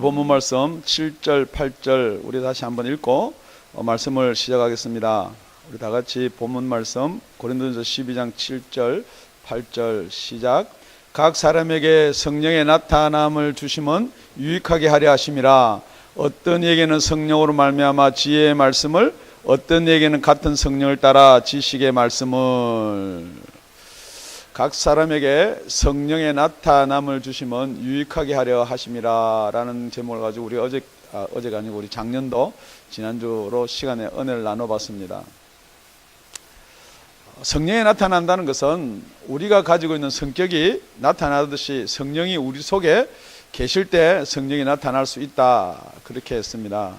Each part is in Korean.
본문 말씀 7절, 8절 우리 다시 한번 읽고 말씀을 시작하겠습니다. 우리 다 같이 본문 말씀 고린도전서 12장 7절, 8절 시작. 각 사람에게 성령의 나타남을 주심은 유익하게 하려 하심이라. 어떤 이에게는 성령으로 말미암아 지혜의 말씀을, 어떤 이에게는 같은 성령을 따라 지식의 말씀을. 각 사람에게 성령의 나타남을 주심은 유익하게 하려 하심이라 라는 제목을 가지고 우리 어제가 아니고 우리 작년도 지난주로 시간에 은혜를 나눠봤습니다. 성령이 나타난다는 것은 우리가 가지고 있는 성격이 나타나듯이 성령이 우리 속에 계실 때 성령이 나타날 수 있다, 그렇게 했습니다.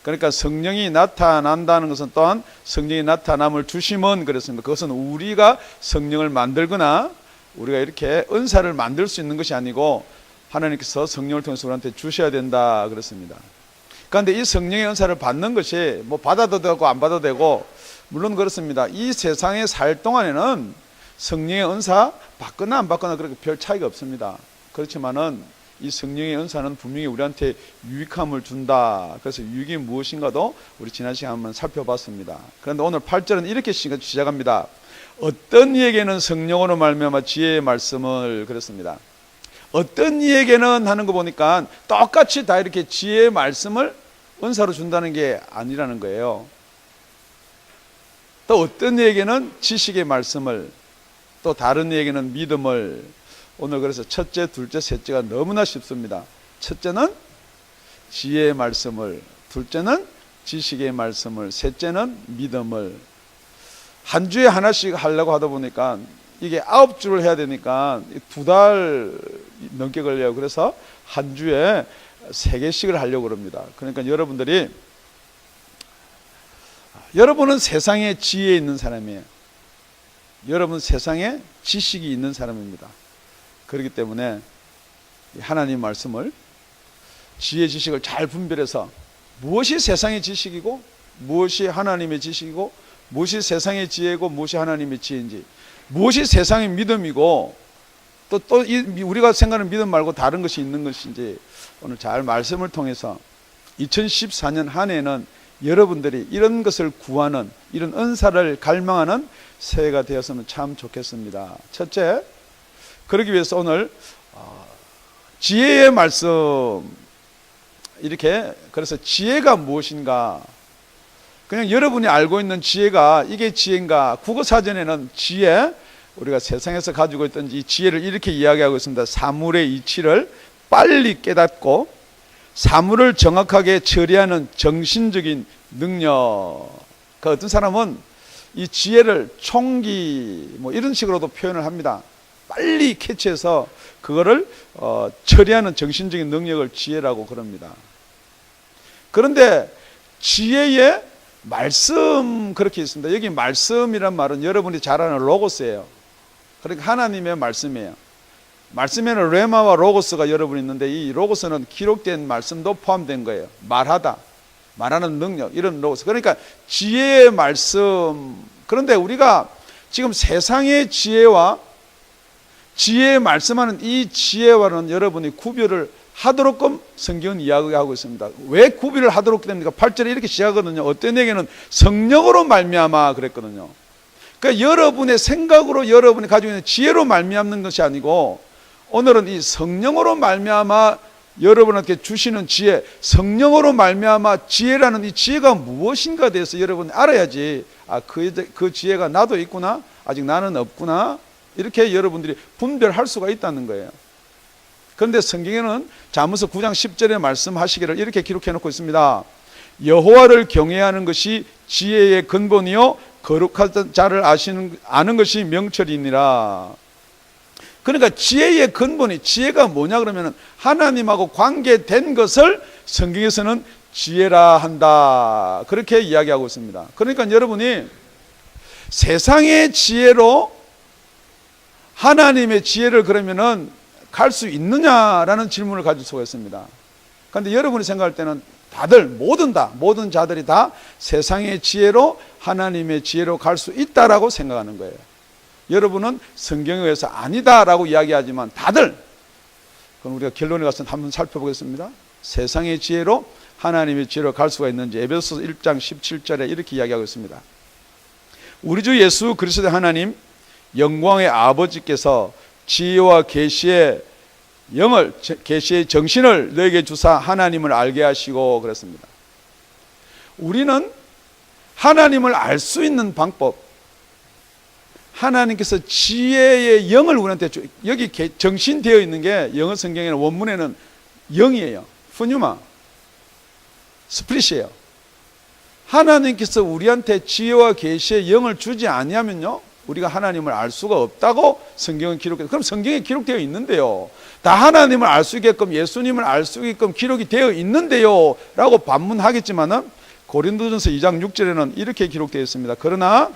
그러니까 성령이 나타난다는 것은 또한 성령이 나타남을 주심은 그랬습니다. 그것은 우리가 성령을 만들거나 우리가 이렇게 은사를 만들 수 있는 것이 아니고 하나님께서 성령을 통해서 우리한테 주셔야 된다 그랬습니다. 그런데 이 성령의 은사를 받는 것이 뭐 받아도 되고 안 받아도 되고, 물론 그렇습니다. 이 세상에 살 동안에는 성령의 은사 받거나 안 받거나 그렇게 별 차이가 없습니다. 그렇지만은 이 성령의 은사는 분명히 우리한테 유익함을 준다. 그래서 유익이 무엇인가도 우리 지난 시간에 한번 살펴봤습니다. 그런데 오늘 8절은 이렇게 시작합니다. 어떤 이에게는 성령으로 말미암아 지혜의 말씀을, 그랬습니다. 어떤 이에게는 하는 거 보니까 똑같이 다 이렇게 지혜의 말씀을 은사로 준다는 게 아니라는 거예요. 또 어떤 이에게는 지식의 말씀을, 또 다른 이에게는 믿음을. 오늘 그래서 첫째, 둘째, 셋째가 너무나 쉽습니다. 첫째는 지혜의 말씀을, 둘째는 지식의 말씀을, 셋째는 믿음을. 한 주에 하나씩 하려고 하다 보니까 이게 9주를 해야 되니까 2달 넘게 걸려요. 그래서 한 주에 3개씩을 하려고 합니다. 그러니까 여러분은 세상에 지혜 있는 사람이에요. 여러분 세상에 지식이 있는 사람입니다. 그렇기 때문에 하나님 말씀을, 지혜 지식을 잘 분별해서 무엇이 세상의 지식이고 무엇이 하나님의 지식이고, 무엇이 세상의 지혜고 무엇이 하나님의 지혜인지, 무엇이 세상의 믿음이고 또 우리가 생각하는 믿음 말고 다른 것이 있는 것인지, 오늘 잘 말씀을 통해서 2014년 한 해에는 여러분들이 이런 것을 구하는, 이런 은사를 갈망하는 새해가 되었으면 참 좋겠습니다. 첫째, 그러기 위해서 오늘 지혜의 말씀, 이렇게, 그래서 지혜가 무엇인가, 그냥 여러분이 알고 있는 지혜가 이게 지혜인가. 국어사전에는 지혜, 우리가 세상에서 가지고 있던 이 지혜를 이렇게 이야기하고 있습니다. 사물의 이치를 빨리 깨닫고 사물을 정확하게 처리하는 정신적인 능력. 그 어떤 사람은 이 지혜를 총기 뭐 이런 식으로도 표현을 합니다. 빨리 캐치해서 그거를 처리하는 정신적인 능력을 지혜라고 그럽니다. 그런데 지혜의 말씀, 그렇게 있습니다. 여기 말씀이란 말은 여러분이 잘 아는 로고스예요. 그러니까 하나님의 말씀이에요. 말씀에는 레마와 로고스가 여러분이 있는데, 이 로고스는 기록된 말씀도 포함된 거예요. 말하다, 말하는 능력, 이런 로고스. 그러니까 지혜의 말씀. 그런데 우리가 지금 세상의 지혜와 지혜에 말씀하는 이 지혜와는 여러분이 구별을 하도록끔 성경은 이야기하고 있습니다. 왜 구별을 하도록 됩니까? 8절에 이렇게 시작하거든요. 어떤 에게는 성령으로 말미암아 그랬거든요. 그러니까 여러분의 생각으로 여러분이 가지고 있는 지혜로 말미암는 것이 아니고, 오늘은 이 성령으로 말미암아 여러분한테 주시는 지혜, 성령으로 말미암아 지혜라는 이 지혜가 무엇인가 대해서 여러분이 알아야지, 그 지혜가 나도 있구나, 아직 나는 없구나, 이렇게 여러분들이 분별할 수가 있다는 거예요. 그런데 성경에는 잠언서 9장 10절에 말씀하시기를 이렇게 기록해 놓고 있습니다. 여호와를 경외하는 것이 지혜의 근본이요 거룩한 자를 아는 것이 명철이니라. 그러니까 지혜의 근본이, 지혜가 뭐냐 그러면 하나님하고 관계된 것을 성경에서는 지혜라 한다, 그렇게 이야기하고 있습니다. 그러니까 여러분이 세상의 지혜로 하나님의 지혜를 그러면은 갈 수 있느냐라는 질문을 가질 수가 있습니다. 그런데 여러분이 생각할 때는 다들, 모든 자들이 다 세상의 지혜로 하나님의 지혜로 갈 수 있다라고 생각하는 거예요. 여러분은 성경에 의해서 아니다라고 이야기하지만 다들, 그럼 우리가 결론에 가서 한번 살펴보겠습니다. 세상의 지혜로 하나님의 지혜로 갈 수가 있는지 에베소서 1장 17절에 이렇게 이야기하고 있습니다. 우리 주 예수 그리스도의 하나님 영광의 아버지께서 지혜와 계시의 영을, 계시의 정신을 너에게 주사 하나님을 알게 하시고 그랬습니다. 우리는 하나님을 알 수 있는 방법, 하나님께서 지혜의 영을 우리한테 여기 정신되어 있는 게 영어 성경에는 원문에는 영이에요. 푸뉴마, 스프릿이에요. 하나님께서 우리한테 지혜와 계시의 영을 주지 아니하면요, 우리가 하나님을 알 수가 없다고 성경은 기록해요. 그럼 성경에 기록되어 있는데요, 다 하나님을 알 수 있게끔, 예수님을 알 수 있게끔 기록이 되어 있는데요 라고 반문하겠지만은 고린도전서 2장 6절에는 이렇게 기록되어 있습니다. 그러나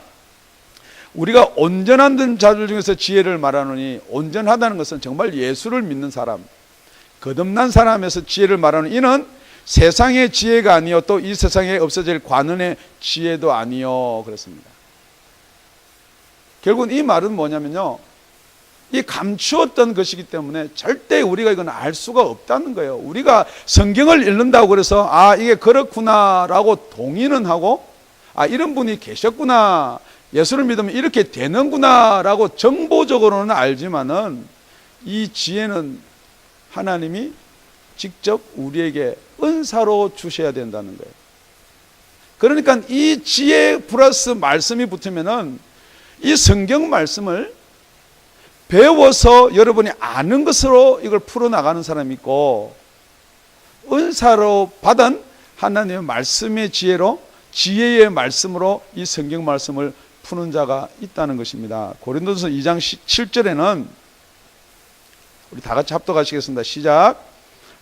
우리가 온전한 자들 중에서 지혜를 말하노니, 온전하다는 것은 정말 예수를 믿는 사람, 거듭난 사람에서 지혜를 말하는 이는 세상의 지혜가 아니요 또 이 세상에 없어질 관원의 지혜도 아니요 그렇습니다. 결국은 이 말은 뭐냐면요, 이 감추었던 것이기 때문에 절대 우리가 이건 알 수가 없다는 거예요. 우리가 성경을 읽는다고 그래서 아 이게 그렇구나 라고 동의는 하고, 아 이런 분이 계셨구나, 예수를 믿으면 이렇게 되는구나 라고 정보적으로는 알지만은 이 지혜는 하나님이 직접 우리에게 은사로 주셔야 된다는 거예요. 그러니까 이 지혜 플러스 말씀이 붙으면은 이 성경 말씀을 배워서 여러분이 아는 것으로 이걸 풀어나가는 사람이 있고, 은사로 받은 하나님의 말씀의 지혜로, 지혜의 말씀으로 이 성경 말씀을 푸는 자가 있다는 것입니다. 고린도전서 2장 7절에는 우리 다 같이 합독하시겠습니다. 시작.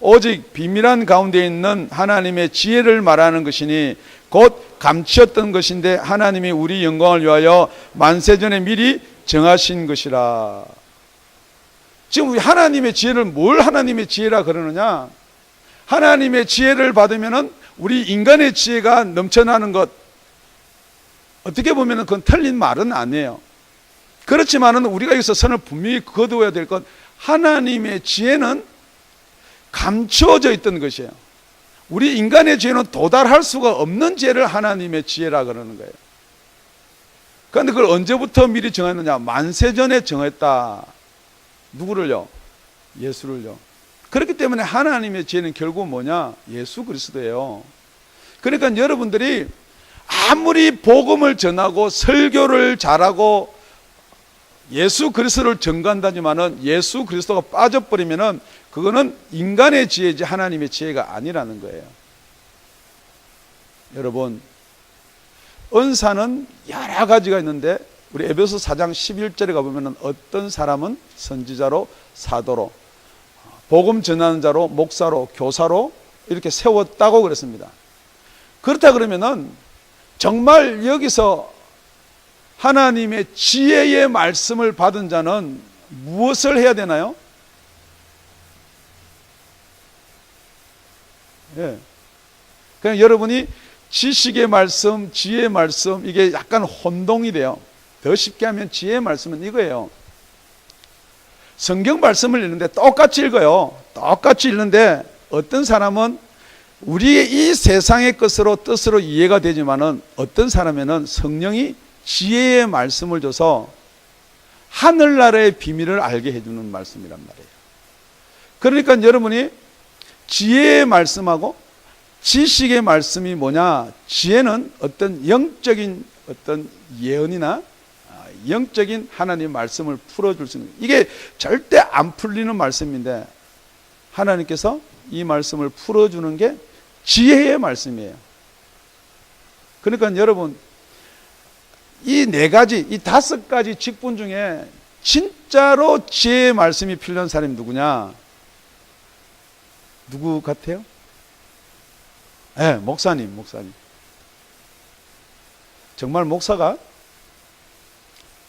오직 비밀한 가운데 있는 하나님의 지혜를 말하는 것이니 곧 감추었던 것인데 하나님이 우리 영광을 위하여 만세전에 미리 정하신 것이라. 지금 우리 하나님의 지혜를 뭘 하나님의 지혜라 그러느냐, 하나님의 지혜를 받으면은 우리 인간의 지혜가 넘쳐나는 것, 어떻게 보면 그건 틀린 말은 아니에요. 그렇지만은 우리가 여기서 선을 분명히 거두어야 될 것, 하나님의 지혜는 감추어져 있던 것이에요. 우리 인간의 지혜는 도달할 수가 없는 지혜를 하나님의 지혜라 그러는 거예요. 그런데 그걸 언제부터 미리 정했느냐, 만세전에 정했다. 누구를요? 예수를요. 그렇기 때문에 하나님의 지혜는 결국 뭐냐? 예수 그리스도예요. 그러니까 여러분들이 아무리 복음을 전하고 설교를 잘하고 예수 그리스도를 전가한다지만은 예수 그리스도가 빠져버리면은 그거는 인간의 지혜지 하나님의 지혜가 아니라는 거예요. 여러분, 은사는 여러 가지가 있는데 우리 에베소 4장 11절에 가보면은 어떤 사람은 선지자로, 사도로, 복음 전하는 자로, 목사로, 교사로 이렇게 세웠다고 그랬습니다. 그렇다 그러면은 정말 여기서 하나님의 지혜의 말씀을 받은 자는 무엇을 해야 되나요? 예. 그냥 여러분이 지식의 말씀, 지혜의 말씀, 이게 약간 혼동이 돼요. 더 쉽게 하면 지혜의 말씀은 이거예요. 성경 말씀을 읽는데 똑같이 읽어요. 똑같이 읽는데 어떤 사람은 우리의 이 세상의 것으로 뜻으로 이해가 되지만은 어떤 사람에는 성령이 지혜의 말씀을 줘서 하늘나라의 비밀을 알게 해주는 말씀이란 말이에요. 그러니까 여러분이 지혜의 말씀하고 지식의 말씀이 뭐냐? 지혜는 어떤 영적인 어떤 예언이나 영적인 하나님의 말씀을 풀어줄 수 있는, 이게 절대 안 풀리는 말씀인데 하나님께서 이 말씀을 풀어주는 게 지혜의 말씀이에요. 그러니까 여러분, 이 네 가지, 이 5가지 직분 중에 진짜로 지혜의 말씀이 필요한 사람이 누구냐? 누구 같아요? 네, 목사님. 정말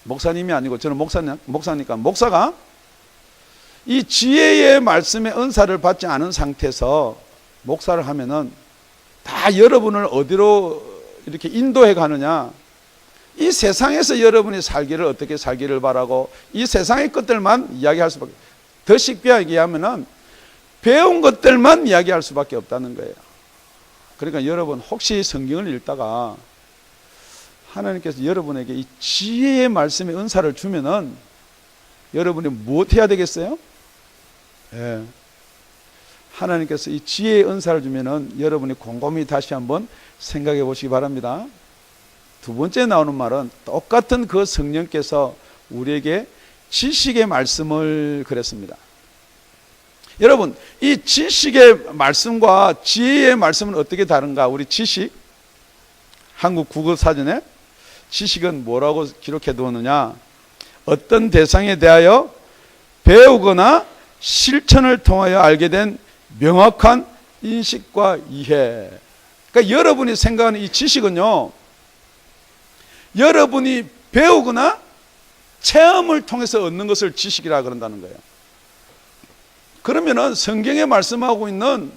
목사님이 아니고 저는 목사니까 목사가 이 지혜의 말씀의 은사를 받지 않은 상태에서 목사를 하면은 다 여러분을 어디로 이렇게 인도해 가느냐? 이 세상에서 여러분이 살기를 어떻게 살기를 바라고 이 세상의 것들만 이야기할 수밖에. 더 쉽게 얘기하면은 배운 것들만 이야기할 수밖에 없다는 거예요. 그러니까 여러분 혹시 성경을 읽다가 하나님께서 여러분에게 이 지혜의 말씀의 은사를 주면은 여러분이 무엇 해야 되겠어요? 예. 하나님께서 이 지혜의 은사를 주면은 여러분이 곰곰이 다시 한번 생각해 보시기 바랍니다. 두 번째 나오는 말은 똑같은 그 성령께서 우리에게 지식의 말씀을 그랬습니다. 여러분, 이 지식의 말씀과 지혜의 말씀은 어떻게 다른가? 우리 지식, 한국 국어사전에 지식은 뭐라고 기록해 두었느냐? 어떤 대상에 대하여 배우거나 실천을 통하여 알게 된 명확한 인식과 이해. 그러니까 여러분이 생각하는 이 지식은요, 여러분이 배우거나 체험을 통해서 얻는 것을 지식이라 그런다는 거예요. 그러면은 성경에 말씀하고 있는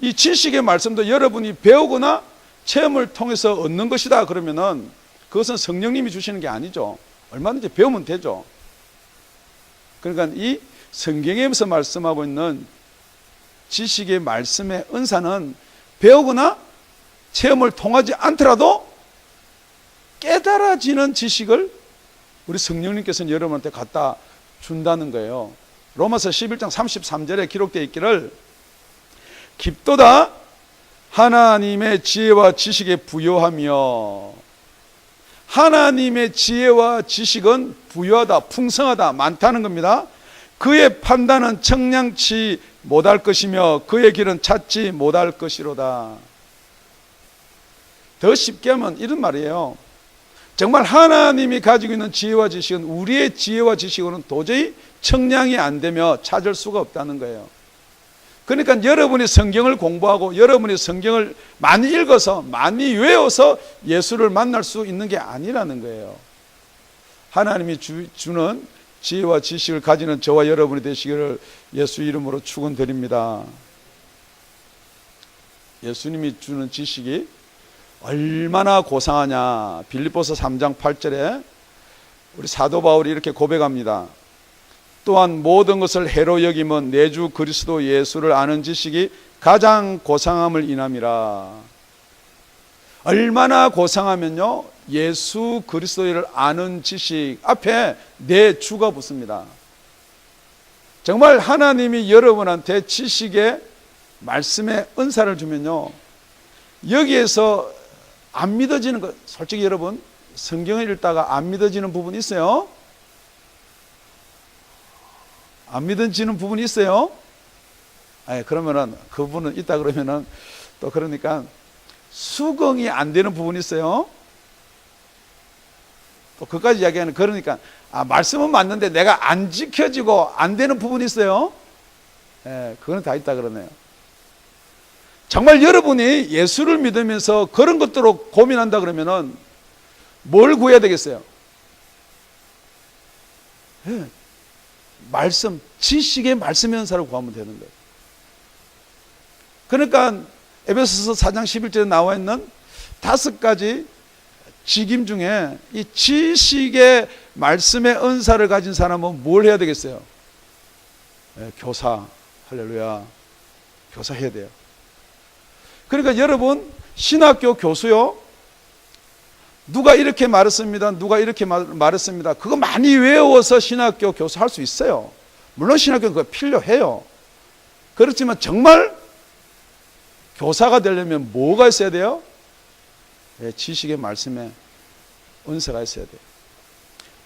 이 지식의 말씀도 여러분이 배우거나 체험을 통해서 얻는 것이다 그러면은 그것은 성령님이 주시는 게 아니죠. 얼마든지 배우면 되죠. 그러니까 이 성경에서 말씀하고 있는 지식의 말씀의 은사는 배우거나 체험을 통하지 않더라도 깨달아지는 지식을 우리 성령님께서는 여러분한테 갖다 준다는 거예요. 로마서 11장 33절에 기록되어 있기를 깊도다 하나님의 지혜와 지식에 부요하며, 하나님의 지혜와 지식은 부요하다, 풍성하다, 많다는 겁니다. 그의 판단은 청량치 못할 것이며 그의 길은 찾지 못할 것이로다. 더 쉽게 하면 이런 말이에요. 정말 하나님이 가지고 있는 지혜와 지식은 우리의 지혜와 지식으로는 도저히 청량이 안 되며 찾을 수가 없다는 거예요. 그러니까 여러분이 성경을 공부하고 여러분이 성경을 많이 읽어서 많이 외워서 예수를 만날 수 있는 게 아니라는 거예요. 하나님이 주는 지혜와 지식을 가지는 저와 여러분이 되시기를 예수 이름으로 축원드립니다. 예수님이 주는 지식이 얼마나 고상하냐. 빌립보서 3장 8절에 우리 사도 바울이 이렇게 고백합니다. 또한 모든 것을 해로 여김은 내 주 그리스도 예수를 아는 지식이 가장 고상함을 인함이라. 얼마나 고상하면요, 예수 그리스도를 아는 지식 앞에 내 주가 붙습니다. 정말 하나님이 여러분한테 지식의 말씀의 은사를 주면요, 여기에서 안 믿어지는 것, 솔직히 여러분 성경을 읽다가 안 믿어지는 부분이 있어요? 안 믿어지는 부분이 있어요? 아니, 그러면은 그 부분은 있다 그러면은 또 그러니까 수긍이 안 되는 부분이 있어요. 또 그까지 이야기하는, 그러니까 말씀은 맞는데 내가 안 지켜지고 안 되는 부분이 있어요. 예, 그거는 다 있다 그러네요. 정말 여러분이 예수를 믿으면서 그런 것들로 고민한다 그러면은 뭘 구해야 되겠어요? 예, 말씀, 지식의 말씀의 은사를 구하면 되는 거예요. 그러니까 에베소서 4장 11절에 나와 있는 5가지 직임 중에 이 지식의 말씀의 은사를 가진 사람은 뭘 해야 되겠어요? 예, 교사, 할렐루야, 교사 해야 돼요. 그러니까 여러분 신학교 교수요, 누가 이렇게 말했습니다, 누가 이렇게 말했습니다, 그거 많이 외워서 신학교 교수 할 수 있어요. 물론 신학교는 그거 필요해요. 그렇지만 정말 교사가 되려면 뭐가 있어야 돼요? 네, 지식의 말씀에 은사가 있어야 돼요.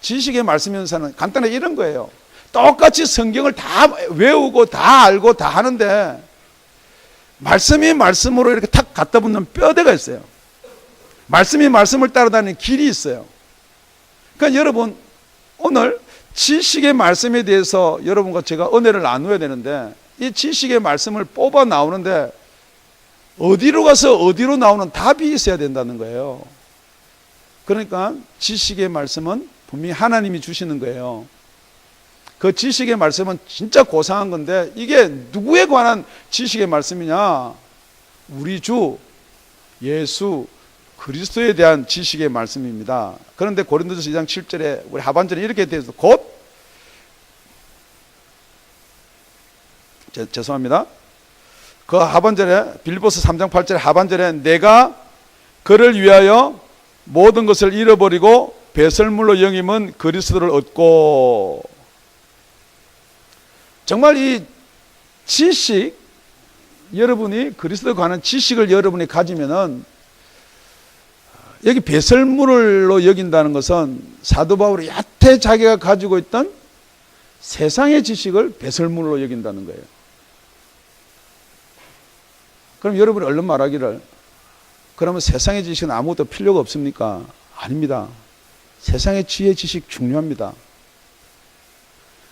지식의 말씀의 은사는 간단하게 이런 거예요. 똑같이 성경을 다 외우고 다 알고 다 하는데 말씀이 말씀으로 이렇게 탁 갖다 붙는 뼈대가 있어요. 말씀이 말씀을 따라다니는 길이 있어요. 그러니까 여러분 오늘 지식의 말씀에 대해서 여러분과 제가 은혜를 나누어야 되는데, 이 지식의 말씀을 뽑아 나오는데 어디로 가서 어디로 나오는 답이 있어야 된다는 거예요. 그러니까 지식의 말씀은 분명히 하나님이 주시는 거예요. 그 지식의 말씀은 진짜 고상한 건데 이게 누구에 관한 지식의 말씀이냐? 우리 주 예수 그리스도에 대한 지식의 말씀입니다. 그런데 고린도전서 2장 7절에 우리 하반절에 이렇게 되어 있어요. 곧 죄송합니다. 그 하반절에 빌립보서 3장 8절 하반절에 내가 그를 위하여 모든 것을 잃어버리고 배설물로 여김은 그리스도를 얻고. 정말 이 지식, 여러분이 그리스도에 관한 지식을 여러분이 가지면은 여기 배설물로 여긴다는 것은 사도 바울이 여태 자기가 가지고 있던 세상의 지식을 배설물로 여긴다는 거예요. 그럼 여러분이 얼른 말하기를 그러면 세상의 지식은 아무것도 필요가 없습니까? 아닙니다. 세상의 지혜 지식 중요합니다.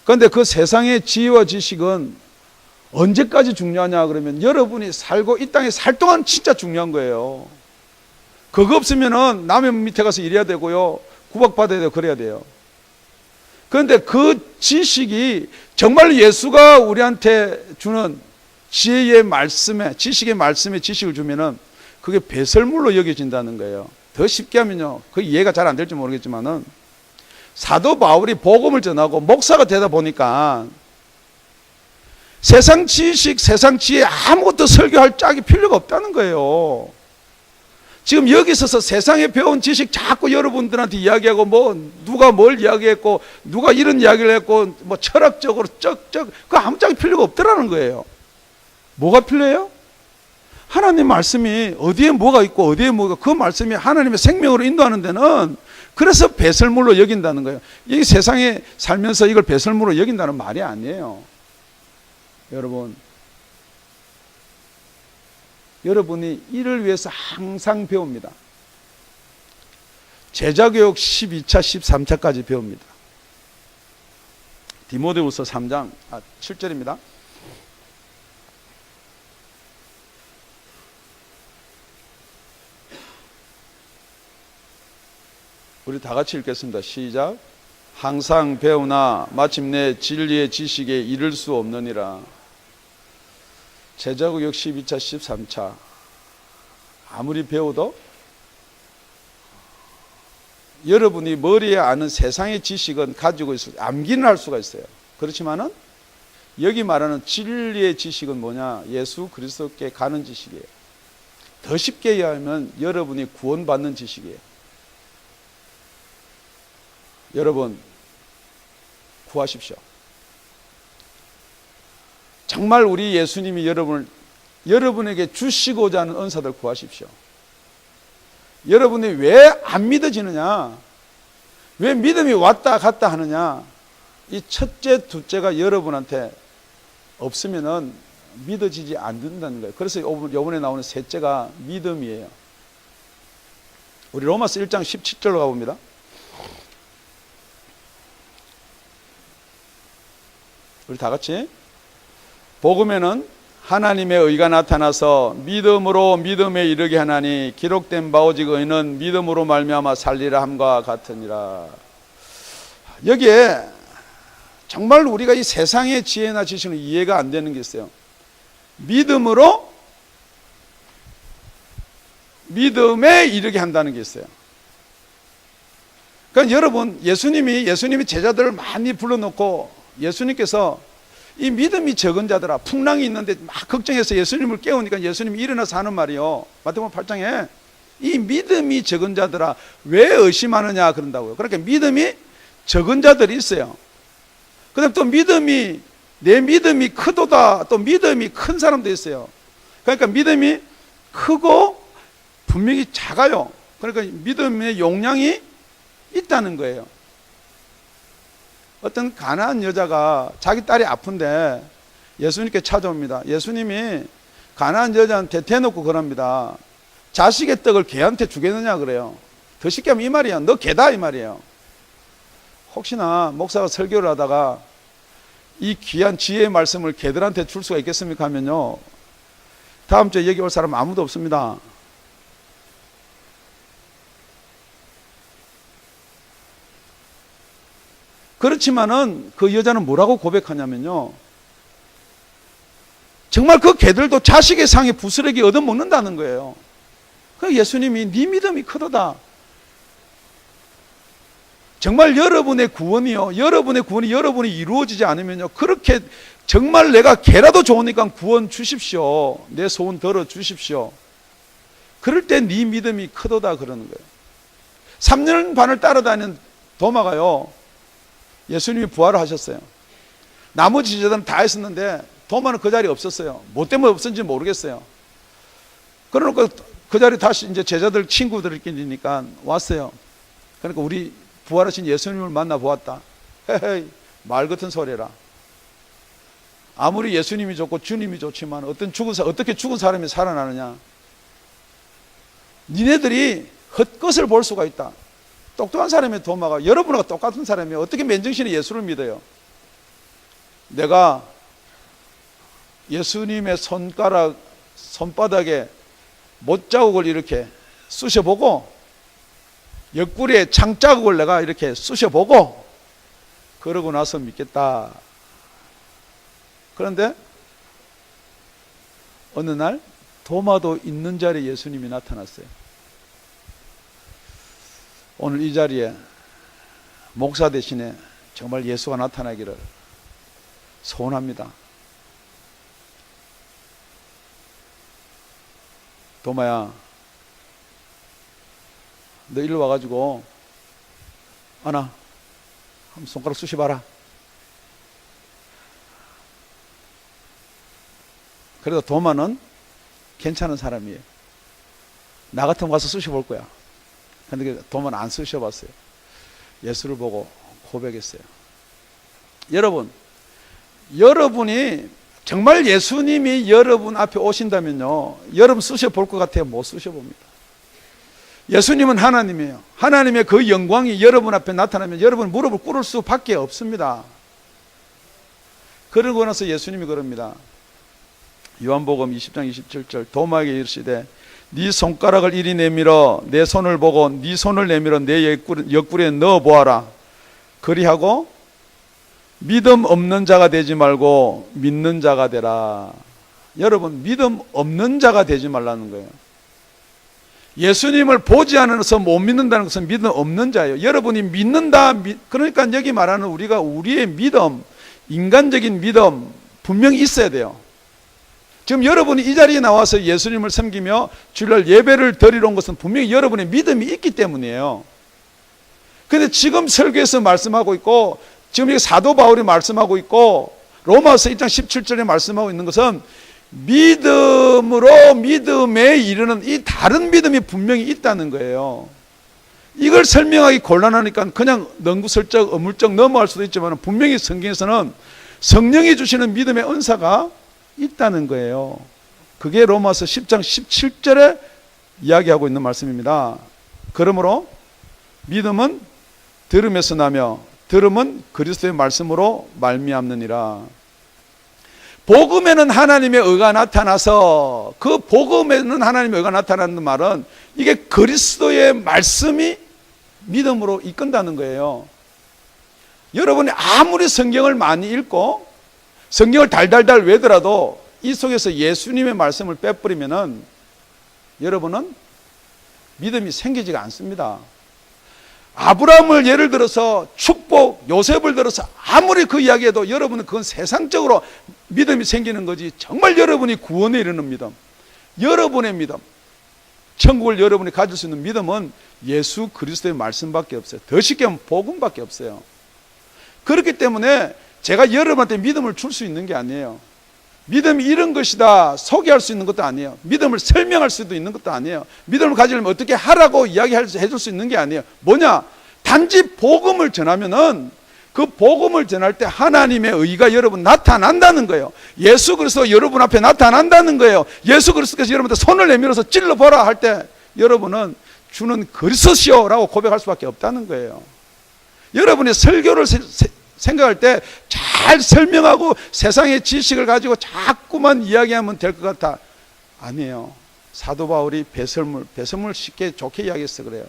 그런데 그 세상의 지혜와 지식은 언제까지 중요하냐 그러면 여러분이 살고 이 땅에 살 동안 진짜 중요한 거예요. 그거 없으면은 남의 밑에 가서 일해야 되고요. 구박받아야 되고 그래야 돼요. 그런데 그 지식이 정말 예수가 우리한테 주는 지혜의 말씀에, 지식의 말씀에 지식을 주면은 그게 배설물로 여겨진다는 거예요. 더 쉽게 하면요. 그 이해가 잘 안 될지 모르겠지만은 사도 바울이 복음을 전하고 목사가 되다 보니까 세상 지식, 세상 지혜 아무것도 설교할 짝이 필요가 없다는 거예요. 지금 여기 있어서 세상에 배운 지식 자꾸 여러분들한테 이야기하고 뭐 누가 뭘 이야기했고 누가 이런 이야기를 했고 뭐 철학적으로 쩍쩍 그 아무 짝이 필요가 없더라는 거예요. 뭐가 필요해요? 하나님 말씀이 어디에 뭐가 있고 어디에 뭐가 그 말씀이 하나님의 생명으로 인도하는 데는 그래서 배설물로 여긴다는 거예요. 이 세상에 살면서 이걸 배설물로 여긴다는 말이 아니에요. 여러분이 이를 위해서 항상 배웁니다. 제자교육 12차, 13차까지 배웁니다. 디모데후서 3장 7절입니다. 우리 다 같이 읽겠습니다. 시작. 항상 배우나 마침내 진리의 지식에 이를 수 없느니라. 제자교육 12차, 13차 아무리 배워도 여러분이 머리에 아는 세상의 지식은 가지고 있어요. 암기는 할 수가 있어요. 그렇지만은 여기 말하는 진리의 지식은 뭐냐? 예수 그리스도께 가는 지식이에요. 더 쉽게 이해하면 여러분이 구원받는 지식이에요. 여러분 구하십시오. 정말 우리 예수님이 여러분에게 주시고자 하는 은사들 구하십시오. 여러분이 왜 안 믿어지느냐? 왜 믿음이 왔다 갔다 하느냐? 이 첫째, 둘째가 여러분한테 없으면은 믿어지지 않는다는 거예요. 그래서 이번에 나오는 셋째가 믿음이에요. 우리 로마서 1장 17절로 가봅니다. 우리 다 같이. 복음에는 하나님의 의가 나타나서 믿음으로 믿음에 이르게 하나니 기록된 바 오직 의는 믿음으로 말미암아 살리라 함과 같으니라. 여기에 정말 우리가 이 세상의 지혜나 지식은 이해가 안 되는 게 있어요. 믿음으로 믿음에 이르게 한다는 게 있어요. 그러니까 여러분 예수님이 제자들을 많이 불러놓고 예수님께서 이 믿음이 적은 자들아, 풍랑이 있는데 막 걱정해서 예수님을 깨우니까 예수님이 일어나서 하는 말이요. 마태복음 8장에 이 믿음이 적은 자들아 왜 의심하느냐 그런다고요. 그러니까 믿음이 적은 자들이 있어요. 그다음 또 내 믿음이 크도다, 또 믿음이 큰 사람도 있어요. 그러니까 믿음이 크고 분명히 작아요. 그러니까 믿음의 용량이 있다는 거예요. 어떤 가난한 여자가 자기 딸이 아픈데 예수님께 찾아옵니다. 예수님이 가난한 여자한테 대놓고 그럽니다. 자식의 떡을 개한테 주겠느냐 그래요. 더 쉽게 하면 이 말이야. 너 개다 이 말이에요. 혹시나 목사가 설교를 하다가 이 귀한 지혜의 말씀을 개들한테 줄 수가 있겠습니까 하면요, 다음 주에 여기 올 사람 아무도 없습니다. 그렇지만은 그 여자는 뭐라고 고백하냐면요, 정말 그 개들도 자식의 상에 부스러기 얻어먹는다는 거예요. 그 예수님이 네 믿음이 크도다. 정말 여러분의 구원이 여러분이 이루어지지 않으면요, 그렇게 정말 내가 개라도 좋으니까 구원 주십시오. 내 소원 들어 주십시오. 그럴 때 네 믿음이 크도다 그러는 거예요. 3년 반을 따라다니는 도마가요, 예수님이 부활을 하셨어요. 나머지 제자들은 다 했었는데 도마는 그 자리에 없었어요. 뭐 때문에 없었는지 모르겠어요. 그러니까 그 자리에 다시 이제 제자들 친구들끼리니까 왔어요. 그러니까 우리 부활하신 예수님을 만나 보았다. 헤헤이, 말 같은 소리라. 아무리 예수님이 좋고 주님이 좋지만 어떻게 죽은 사람이 살아나느냐. 니네들이 헛것을 볼 수가 있다. 똑똑한 사람의 도마가, 여러분과 똑같은 사람이 어떻게 맨정신에 예수를 믿어요? 내가 예수님의 손바닥에 못자국을 이렇게 쑤셔보고 옆구리에 창자국을 내가 이렇게 쑤셔보고 그러고 나서 믿겠다. 그런데 어느 날 도마도 있는 자리에 예수님이 나타났어요. 오늘 이 자리에 목사 대신에 정말 예수가 나타나기를 소원합니다. 도마야, 너 일로 와가지고 하나 한번 손가락 쑤셔봐라. 그래도 도마는 괜찮은 사람이에요. 나 같으면 가서 쑤셔볼 거야. 그런데 도마는 안 쑤셔봤어요. 예수를 보고 고백했어요. 여러분이 정말 예수님이 여러분 앞에 오신다면요, 여러분 쑤셔볼 것 같아요? 못 쑤셔봅니다. 예수님은 하나님이에요. 하나님의 그 영광이 여러분 앞에 나타나면 여러분 무릎을 꿇을 수밖에 없습니다. 그러고 나서 예수님이 그럽니다. 요한복음 20장 27절, 도마에게 이르시되 네 손가락을 이리 내밀어 내 손을 보고 네 손을 내밀어 내 옆구리에 넣어 보아라. 그리하고 믿음 없는 자가 되지 말고 믿는 자가 되라. 여러분, 믿음 없는 자가 되지 말라는 거예요. 예수님을 보지 않아서 못 믿는다는 것은 믿음 없는 자예요. 여러분이 믿는다, 그러니까 여기 말하는 우리의 믿음, 인간적인 믿음 분명히 있어야 돼요. 지금 여러분이 이 자리에 나와서 예수님을 섬기며 주일날 예배를 드리러 온 것은 분명히 여러분의 믿음이 있기 때문이에요. 그런데 지금 설교에서 말씀하고 있고, 지금 이 사도 바울이 말씀하고 있고, 로마서 1장 17절에 말씀하고 있는 것은 믿음으로 믿음에 이르는 이 다른 믿음이 분명히 있다는 거예요. 이걸 설명하기 곤란하니까 그냥 능구슬쩍 어물쩍 넘어갈 수도 있지만 분명히 성경에서는 성령이 주시는 믿음의 은사가 있다는 거예요. 그게 로마서 10장 17절에 이야기하고 있는 말씀입니다. 그러므로 믿음은 들음에서 나며 들음은 그리스도의 말씀으로 말미암느니라. 복음에는 하나님의 의가 나타나서, 그 복음에는 하나님의 의가 나타나는 말은 이게 그리스도의 말씀이 믿음으로 이끈다는 거예요. 여러분이 아무리 성경을 많이 읽고 성경을 달달달 외더라도 이 속에서 예수님의 말씀을 빼버리면은 여러분은 믿음이 생기지가 않습니다. 아브라함을 예를 들어서 축복, 요셉을 들어서 아무리 그 이야기해도 여러분은 그건 세상적으로 믿음이 생기는 거지, 정말 여러분이 구원에 이르는 믿음, 여러분의 믿음, 천국을 여러분이 가질 수 있는 믿음은 예수 그리스도의 말씀밖에 없어요. 더 쉽게 하면 복음밖에 없어요. 그렇기 때문에 제가 여러분한테 믿음을 줄 수 있는 게 아니에요. 믿음이 이런 것이다 소개할 수 있는 것도 아니에요. 믿음을 설명할 수도 있는 것도 아니에요. 믿음을 가지려면 어떻게 하라고 해줄 수 있는 게 아니에요. 뭐냐? 단지 복음을 전하면은 그 복음을 전할 때 하나님의 의가 여러분 나타난다는 거예요. 예수 그리스도 여러분 앞에 나타난다는 거예요. 예수 그리스도께서 여러분한테 손을 내밀어서 찔러보라 할 때 여러분은 주는 그리스도시오라고 고백할 수밖에 없다는 거예요. 여러분이 설교를 생각할 때 잘 설명하고 세상의 지식을 가지고 자꾸만 이야기하면 될 것 같아. 아니에요. 사도 바울이 배설물 쉽게 좋게 이야기해서 그래요.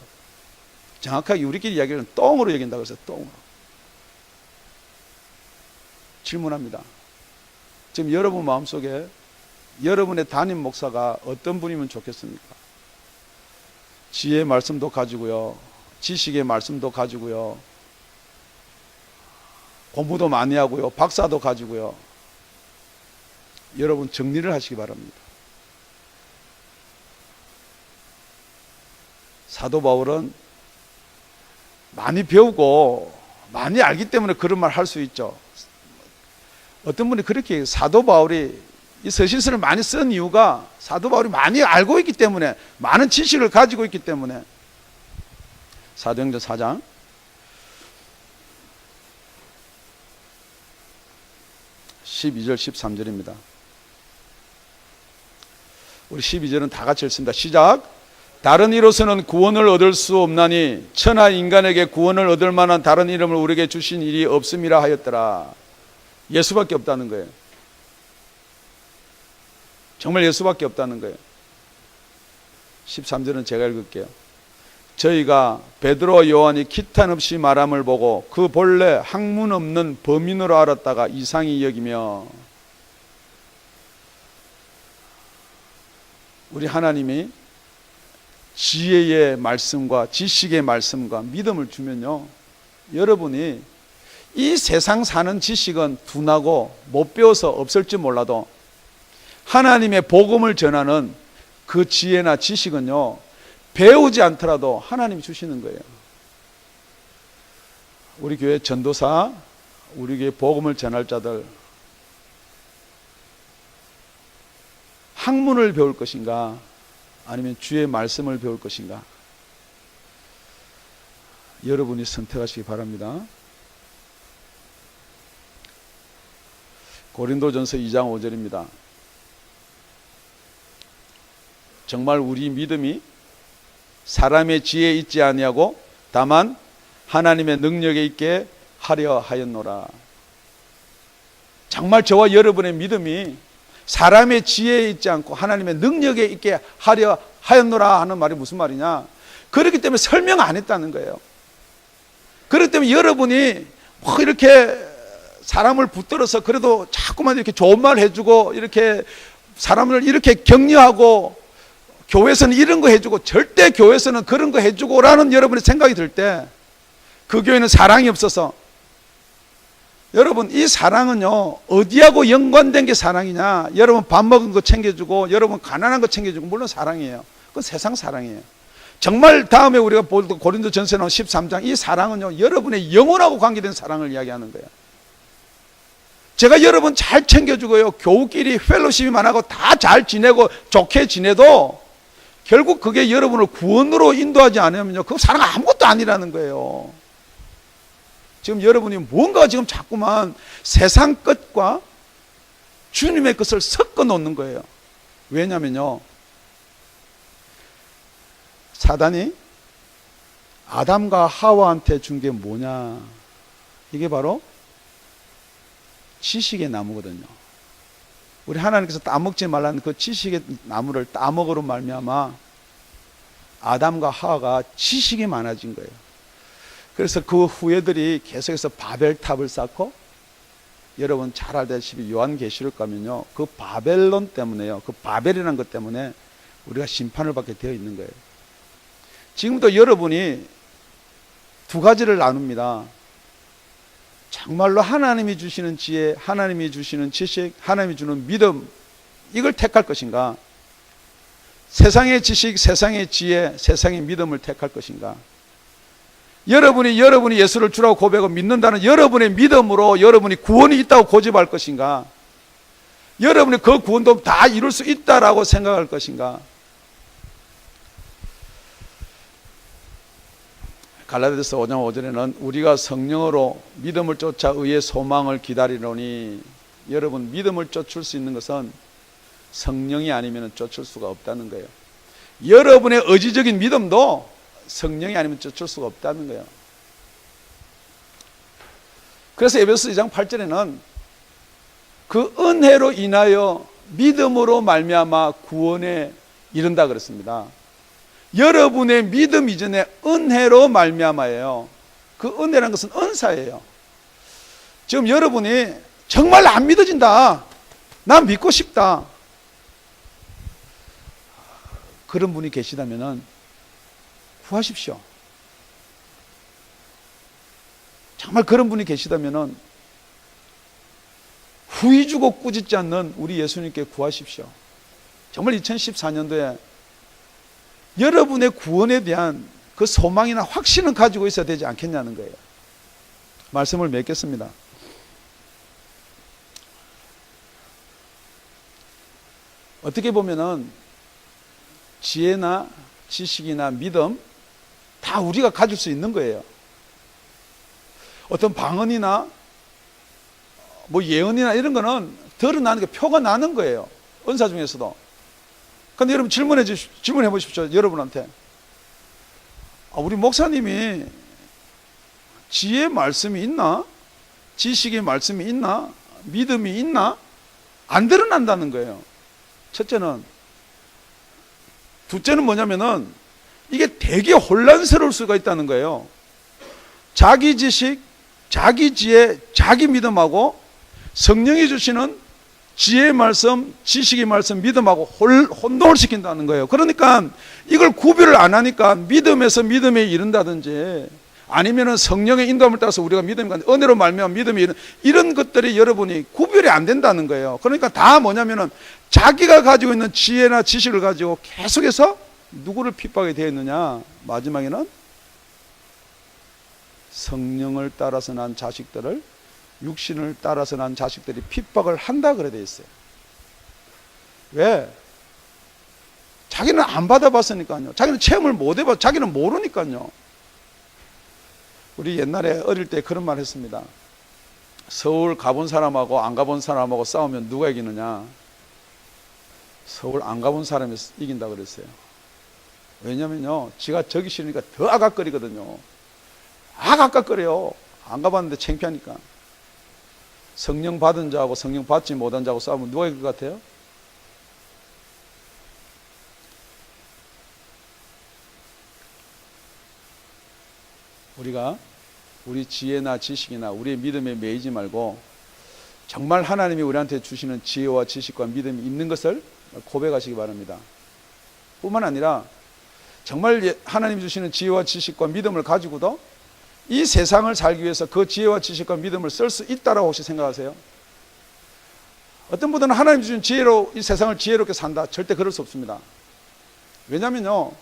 정확하게 우리끼리 이야기하면 똥으로 여긴다고 해서 똥으로. 질문합니다. 지금 여러분 마음속에 여러분의 담임 목사가 어떤 분이면 좋겠습니까? 지혜의 말씀도 가지고요, 지식의 말씀도 가지고요, 공부도 많이 하고요, 박사도 가지고요, 여러분 정리를 하시기 바랍니다. 사도 바울은 많이 배우고 많이 알기 때문에 그런 말 할 수 있죠. 어떤 분이 그렇게 사도 바울이 이 서신서를 많이 쓴 이유가 사도 바울이 많이 알고 있기 때문에, 많은 지식을 가지고 있기 때문에. 사도행전 4장 12절 13절입니다. 우리 12절은 다 같이 읽습니다. 시작. 다른 이로서는 구원을 얻을 수 없나니 천하 인간에게 구원을 얻을 만한 다른 이름을 우리에게 주신 일이 없음이라 하였더라. 예수밖에 없다는 거예요. 정말 예수밖에 없다는 거예요. 13절은 제가 읽을게요. 저희가 베드로와 요한이 기탄 없이 말함을 보고 그 본래 학문 없는 범인으로 알았다가 이상히 여기며. 우리 하나님이 지혜의 말씀과 지식의 말씀과 믿음을 주면요, 여러분이 이 세상 사는 지식은 둔하고 못 배워서 없을지 몰라도 하나님의 복음을 전하는 그 지혜나 지식은요, 배우지 않더라도 하나님이 주시는 거예요. 우리 교회 전도사, 우리 교회 복음을 전할 자들, 학문을 배울 것인가 아니면 주의 말씀을 배울 것인가, 여러분이 선택하시기 바랍니다. 고린도전서 2장 5절입니다. 정말 우리 믿음이 사람의 지혜에 있지 아니하고 다만 하나님의 능력에 있게 하려 하였노라. 정말 저와 여러분의 믿음이 사람의 지혜에 있지 않고 하나님의 능력에 있게 하려 하였노라 하는 말이 무슨 말이냐? 그렇기 때문에 설명 안 했다는 거예요. 그렇기 때문에 여러분이 뭐 이렇게 사람을 붙들어서 그래도 자꾸만 이렇게 좋은 말 해주고 이렇게 사람을 이렇게 격려하고 교회에서는 이런 거 해주고 절대 교회에서는 그런 거 해주고 라는 여러분의 생각이 들 때 그 교회는 사랑이 없어서, 여러분 이 사랑은요 어디하고 연관된 게 사랑이냐? 여러분 밥 먹은 거 챙겨주고 여러분 가난한 거 챙겨주고 물론 사랑이에요. 그건 세상 사랑이에요. 정말 다음에 우리가 볼 고린도전서에 나온 13장, 이 사랑은요 여러분의 영혼하고 관계된 사랑을 이야기하는 거예요. 제가 여러분 잘 챙겨주고요 교우끼리 펠로십이 많아고 다 잘 지내고 좋게 지내도 결국 그게 여러분을 구원으로 인도하지 않으면요 그 사랑 아무것도 아니라는 거예요. 지금 여러분이 뭔가 지금 자꾸만 세상 것과 주님의 것을 섞어 놓는 거예요. 왜냐면요 사단이 아담과 하와한테 준 게 뭐냐? 이게 바로 지식의 나무거든요. 우리 하나님께서 따먹지 말라는 그 지식의 나무를 따먹으로 말미암아 아담과 하와가 지식이 많아진 거예요. 그래서 그 후예들이 계속해서 바벨탑을 쌓고, 여러분 잘 알다시피 요한계시록 가면요 그 바벨론 때문에요, 그 바벨이라는 것 때문에 우리가 심판을 받게 되어 있는 거예요. 지금도 여러분이 두 가지를 나눕니다. 정말로 하나님이 주시는 지혜, 하나님이 주시는 지식, 하나님이 주는 믿음, 이걸 택할 것인가? 세상의 지식, 세상의 지혜, 세상의 믿음을 택할 것인가? 여러분이 예수를 주라고 고백하고 믿는다는 여러분의 믿음으로 여러분이 구원이 있다고 고집할 것인가? 여러분이 그 구원도 다 이룰 수 있다라고 생각할 것인가? 갈라디아서 5장 5절에는 우리가 성령으로 믿음을 쫓아 의의 소망을 기다리노니, 여러분 믿음을 쫓을 수 있는 것은 성령이 아니면 쫓을 수가 없다는 거예요. 여러분의 의지적인 믿음도 성령이 아니면 쫓을 수가 없다는 거예요. 그래서 에베소 2장 8절에는 그 은혜로 인하여 믿음으로 말미암아 구원에 이른다 그랬습니다. 여러분의 믿음 이전에 은혜로 말미암아예요. 그 은혜라는 것은 은사예요. 지금 여러분이 정말 안 믿어진다, 난 믿고 싶다, 그런 분이 계시다면 구하십시오. 정말 그런 분이 계시다면 구이 주고 꾸짖지 않는 우리 예수님께 구하십시오. 정말 2014년도에 여러분의 구원에 대한 그 소망이나 확신은 가지고 있어야 되지 않겠냐는 거예요. 말씀을 맺겠습니다. 어떻게 보면은 지혜나 지식이나 믿음 다 우리가 가질 수 있는 거예요. 어떤 방언이나 뭐 예언이나 이런 거는 드러나는 게 표가 나는 거예요. 은사 중에서도. 근데 여러분 질문해 보십시오. 여러분한테. 우리 목사님이 지혜의 말씀이 있나? 지식의 말씀이 있나? 믿음이 있나? 안 드러난다는 거예요. 첫째는. 둘째는 뭐냐면은 이게 되게 혼란스러울 수가 있다는 거예요. 자기 지식, 자기 지혜, 자기 믿음하고 성령이 주시는 지혜의 말씀, 지식의 말씀, 믿음하고 혼동을 시킨다는 거예요. 그러니까 이걸 구별을 안 하니까 믿음에서 믿음에 이른다든지 아니면은 성령의 인도함을 따라서 우리가 믿음이 가는 은혜로 말미암아 믿음이 이런 것들이 여러분이 구별이 안 된다는 거예요. 그러니까 다 뭐냐면은 자기가 가지고 있는 지혜나 지식을 가지고 계속해서 누구를 핍박이 되었느냐? 마지막에는 성령을 따라서 난 자식들을, 육신을 따라서 난 자식들이 핍박을 한다 그래 돼 있어요. 왜? 자기는 안 받아봤으니까요. 자기는 체험을 못 해봤, 자기는 모르니까요. 우리 옛날에 어릴 때 그런 말 했습니다. 서울 가본 사람하고 안 가본 사람하고 싸우면 누가 이기느냐? 서울 안 가본 사람이 이긴다 그랬어요. 왜냐면요, 지가 저기 싫으니까 더 아각거리거든요. 아각거려요. 안 가봤는데 창피하니까. 성령 받은 자하고 성령 받지 못한 자하고 싸우면 누가 이길 것 같아요? 우리가 우리 지혜나 지식이나 우리의 믿음에 매이지 말고 정말 하나님이 우리한테 주시는 지혜와 지식과 믿음이 있는 것을 고백하시기 바랍니다. 뿐만 아니라 정말 하나님이 주시는 지혜와 지식과 믿음을 가지고도 이 세상을 살기 위해서 그 지혜와 지식과 믿음을 쓸 수 있다라고 혹시 생각하세요? 어떤 분들은 하나님 주신 지혜로 이 세상을 지혜롭게 산다. 절대 그럴 수 없습니다. 왜냐면요,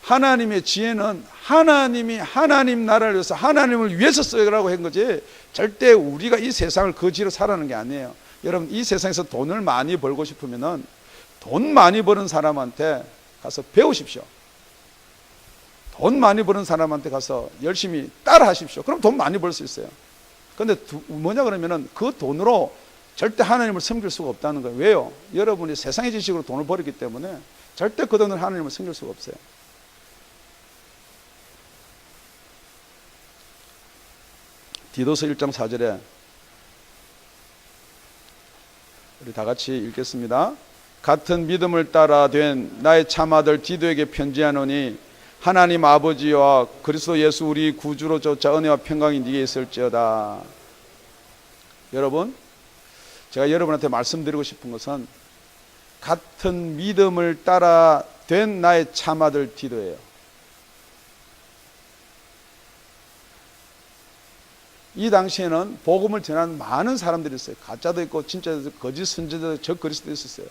하나님의 지혜는 하나님이 하나님 나라를 위해서 하나님을 위해서 쓰라고 한 거지 절대 우리가 이 세상을 그 지혜로 살아가는 게 아니에요. 여러분, 이 세상에서 돈을 많이 벌고 싶으면은 돈 많이 버는 사람한테 가서 배우십시오. 돈 많이 버는 사람한테 가서 열심히 따라 하십시오. 그럼 돈 많이 벌 수 있어요. 근데 뭐냐 그러면은 그 돈으로 절대 하나님을 섬길 수가 없다는 거예요. 왜요? 여러분이 세상의 지식으로 돈을 벌었기 때문에 절대 그 돈으로 하나님을 섬길 수가 없어요. 디도서 1장 4절에 우리 다 같이 읽겠습니다. 같은 믿음을 따라 된 나의 참아들 디도에게 편지하노니 하나님 아버지와 그리스도 예수 우리 구주로 쫓아 은혜와 평강이 네게 있을지어다. 여러분, 제가 여러분한테 말씀드리고 싶은 것은 같은 믿음을 따라 된 나의 참아들 디도예요. 이 당시에는 복음을 전하는 많은 사람들이 있어요. 가짜도 있고 진짜도 있고 거짓 선지자도 적 그리스도도 있었어요.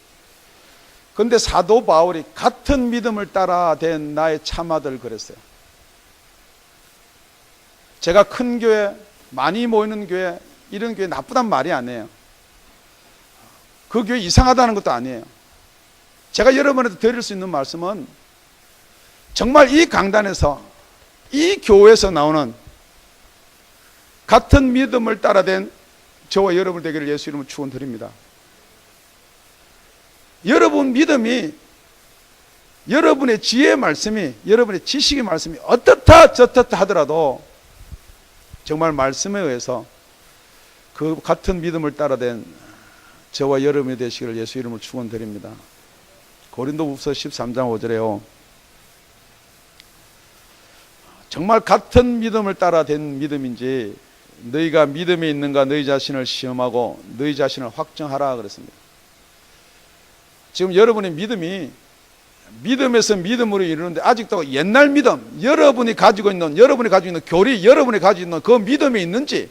그런데 사도 바울이 같은 믿음을 따라 된 나의 참아들 그랬어요. 제가 큰 교회, 많이 모이는 교회, 이런 교회 나쁘단 말이 아니에요. 그 교회 이상하다는 것도 아니에요. 제가 여러분한테 드릴 수 있는 말씀은 정말 이 강단에서 이 교회에서 나오는 같은 믿음을 따라 된 저와 여러분 되기를 예수 이름으로 축원드립니다. 여러분 믿음이, 여러분의 지혜의 말씀이, 여러분의 지식의 말씀이 어떻다 저떻다 하더라도 정말 말씀에 의해서 그 같은 믿음을 따라 된 저와 여러분이 되시기를 예수 이름으로 축원드립니다. 고린도후서 13장 5절에요. 정말 같은 믿음을 따라 된 믿음인지 너희가 믿음이 있는가 너희 자신을 시험하고 너희 자신을 확정하라 그랬습니다. 지금 여러분의 믿음이 믿음에서 믿음으로 이르는데 아직도 옛날 믿음, 여러분이 가지고 있는 교리, 여러분이 가지고 있는 그 믿음이 있는지,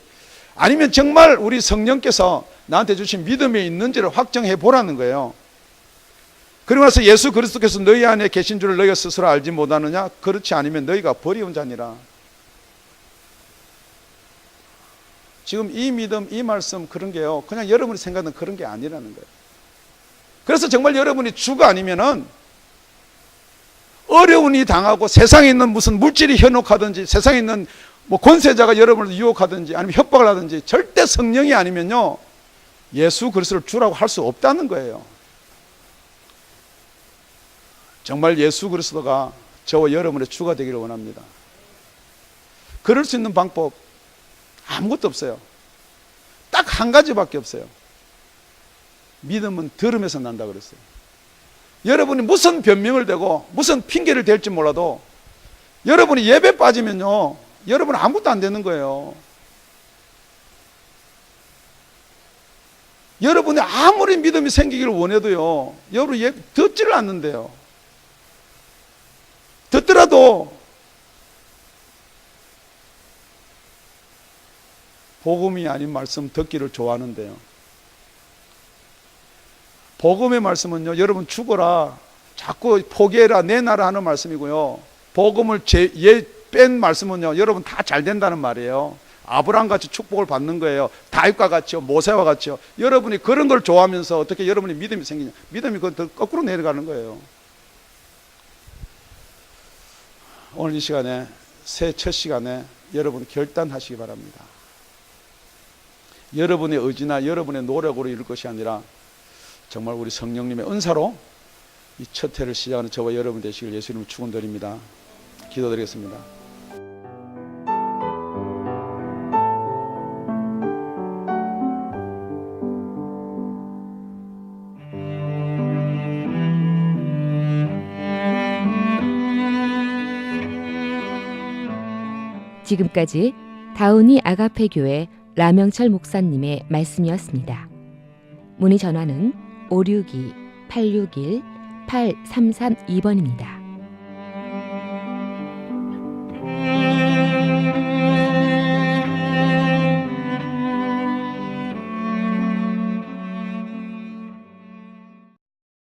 아니면 정말 우리 성령께서 나한테 주신 믿음이 있는지를 확정해 보라는 거예요. 그리고 나서 예수 그리스도께서 너희 안에 계신 줄을 너희가 스스로 알지 못하느냐? 그렇지 않으면 너희가 버리운 자니라. 지금 이 믿음, 이 말씀 그런 게요, 그냥 여러분이 생각하는 그런 게 아니라는 거예요. 그래서 정말 여러분이 주가 아니면은 어려움이 당하고 세상에 있는 무슨 물질이 현혹하든지 세상에 있는 뭐 권세자가 여러분을 유혹하든지 아니면 협박을 하든지 절대 성령이 아니면요 예수 그리스도를 주라고 할 수 없다는 거예요. 정말 예수 그리스도가 저와 여러분의 주가 되기를 원합니다. 그럴 수 있는 방법 아무것도 없어요. 딱 한 가지밖에 없어요. 믿음은 들음에서 난다 그랬어요. 여러분이 무슨 변명을 대고 무슨 핑계를 댈지 몰라도 여러분이 예배 빠지면요 여러분은 아무것도 안 되는 거예요. 여러분이 아무리 믿음이 생기기를 원해도요 여러분 듣지를 않는데요. 듣더라도 복음이 아닌 말씀 듣기를 좋아하는데요. 복음의 말씀은요 여러분 죽어라, 자꾸 포기해라, 내놔라 하는 말씀이고요. 복음을 뺀 말씀은요 여러분 다 잘 된다는 말이에요. 아브라함같이 축복을 받는 거예요. 다윗과 같이요, 모세와 같이요. 여러분이 그런 걸 좋아하면서 어떻게 여러분이 믿음이 생기냐? 믿음이 거꾸로 내려가는 거예요. 오늘 이 시간에 새해 첫 시간에 여러분 결단하시기 바랍니다. 여러분의 의지나 여러분의 노력으로 이룰 것이 아니라 정말 우리 성령님의 은사로 이 첫 해를 시작하는 저와 여러분 되시길 예수 이름으로 축원드립니다. 기도드리겠습니다. 지금까지 다운이 아가페 교회 라명철 목사님의 말씀이었습니다. 문의 전화는 562-861-8332번입니다.